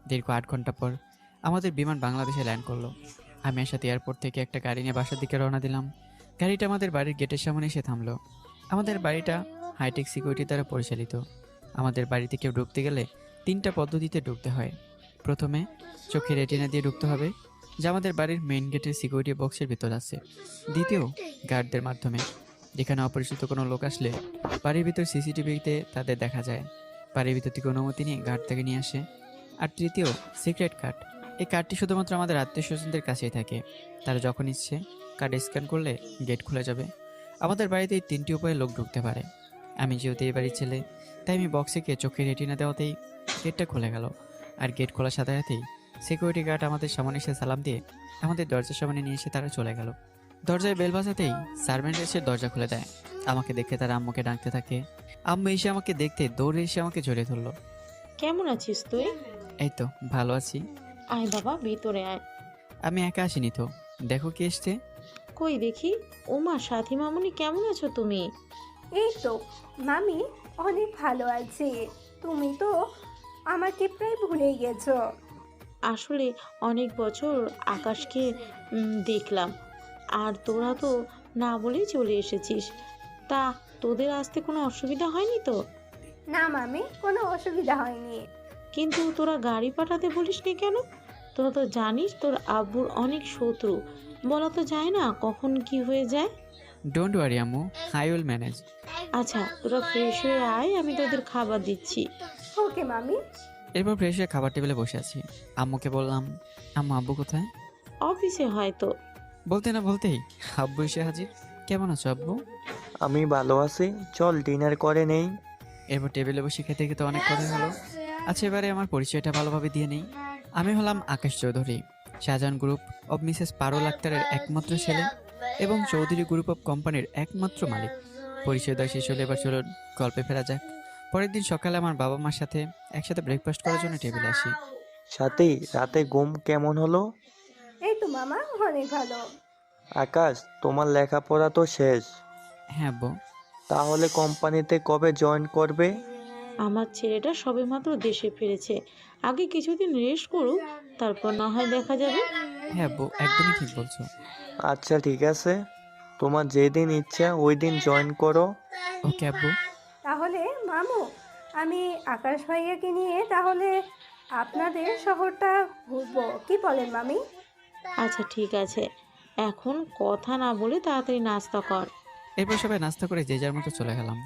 দীর্ঘ 8 ঘন্টা পর আমাদের বিমান বাংলাদেশে ল্যান্ড করলো। আমি একসাথে এয়ারপোর্ট থেকে একটা গাড়ি নিয়ে বাসার দিকে রওনা দিলাম। গাড়িটা আমাদের বাড়ির গেটের সামনে এসে থামলো। আমাদের বাড়িটা হাইটেক সিকিউরিটি দ্বারা পরিচালিত। আমাদের বাড়িতে কেউ ঢুকতে গেলে 3টা পদ্ধতিতে ঢুকতে হয়। প্রথমে চোখে রেটিনা দিয়ে ঢুকতে হবে, যা আমাদের বাড়ির মেইন গেটের সিকিউরিটি বক্সের ভিতর আছে। দ্বিতীয়, গার্ডদের মাধ্যমে, যেখানে অপরিচিত কোনো লোক আসলে বাড়ির ভিতর সিসিটিভিতে তাদের দেখা যায়। বাড়ির ভিতর থেকে অনুমতি নিয়ে গার্ড থেকে নিয়ে আসে। আর তৃতীয়, সিক্রেট কার্ড। এই কার্ডটি শুধুমাত্র আমাদের আত্মীয় স্বজনদের কাছেই থাকে। তারা যখন ইচ্ছে কার্ড স্ক্যান করলে গেট খুলে যাবে। আমাদের বাড়িতে এই 3টি উপায়ে লোক ঢুকতে পারে। আমি যেহেতু এই বাড়ির ছেলে, তাই আমি বক্সে গিয়ে চোখে রেটিনা দেওয়াতেই গেটটা খুলে গেল। আর গেট খোলার সাথে সাথেই সিকিউরিটি গার্ড আমাদের সামনে এসে সালাম দিয়ে আমাদের দরজার সামনে নিয়ে এসে তারা চলে গেল। দরজায় বেল বাজাতেই সার্ভেন্ট এসে দরজা খুলে দেয়। আমাকে দেখে তারা আম্মুকে ডাকতে থাকে। আম্মু এসে আমাকে দেখতে দৌড়ে এসে আমাকে জড়িয়ে ধরলো। কেমন আছিস তুই? এই তো ভালো আছি। আয় বাবা, ভিতরে আয়। আমি একা আসিনি তো, দেখো কে এসছে। কই দেখি। ওমা, সাথী মামুনি, কেমন আছো তুমি? এই তো মামি, অনেক ভালো আছি। তুমি তো আমাকে প্রায় ভুলেই গেছো। আসলে অনেক বছর আকাশকে দেখলাম, আর তোরা তো না বলেই চলে এসেছিস। তা তোদের আসতে কোনো অসুবিধা হয়নি তো? না মামি, কোনো অসুবিধা হয়নি। কিন্তু তোরা গাড়ি পাঠাতে বলিসনি কেন? তোরা তো জানিস তোর আব্বুর অনেক শত্রু। বলা তো যায় না কখন কি হয়ে যায়। ডোন্ট ওয়ারি আম্মু, আই উইল ম্যানেজ। আচ্ছা, তোরা ফ্রেশ হয়ে আয়, আমি তোদের খাবার দিচ্ছি। ওকে মামি। এরপর ফ্রেশ হয়ে খাবার টেবিলে বসে আছি। আম্মুকে বললাম, আম্মু আব্বু কোথায়? অফিসে হয়তো। বলতে না বলতেই আব্বু এসে হাজির। কেমন আছো আব্বু? আমি ভালো আছি, চল ডিনার করে নেই। এরপর টেবিলে বসে খেতে খেতে অনেক কথা হলো। আচ্ছা, এবারে আমার পরিচয়টা ভালোভাবে দিয়ে নেই। আমি হলাম Akash Chowdhury, Shahjahan group of Mrs Parul আক্তারের একমাত্র ছেলে এবং চৌধুরী গ্রুপ অব কোম্পানির একমাত্র মালিক। পরিচয় দেওয়া শেষ হলে এবার চলুন গল্পে ফেরা যাক। পরের দিন সকালে আমার বাবা মার সাথে একসাথে ব্রেকফাস্ট করার জন্য টেবিলে আসি। সাথী, রাতে ঘুম কেমন হলো? এই তো মামা, অনেক ভালো। আকাশ, তোমার লেখাপড়া তো শেষ, হ্যাঁ আব্বু। তাহলে কোম্পানিতে কবে জয়েন করবে? আমার ছেলেটা সবেমাত্র দেশে ফিরেছে, আগে কিছুদিন রেস্ট করুক, তারপর না হয় দেখা যাবে। হ্যাঁ আব্বু, একদমই ঠিক বলছো। আচ্ছা ঠিক আছে, তোমার যেদিন ইচ্ছা ওই দিন জয়েন করো। ওকে আব্বু। তাহলে মামু, আমি আকাশ ভাইয়াকে নিয়ে তাহলে আপনাদের শহরটা ঘুরবো, কি বলেন মামি? আচ্ছা ঠিক আছে, এখন কথা না বলে তাড়াতাড়ি নাস্তা কর। এরপর সবাই নাস্তা করে যে যার মতো চলে গেলাম।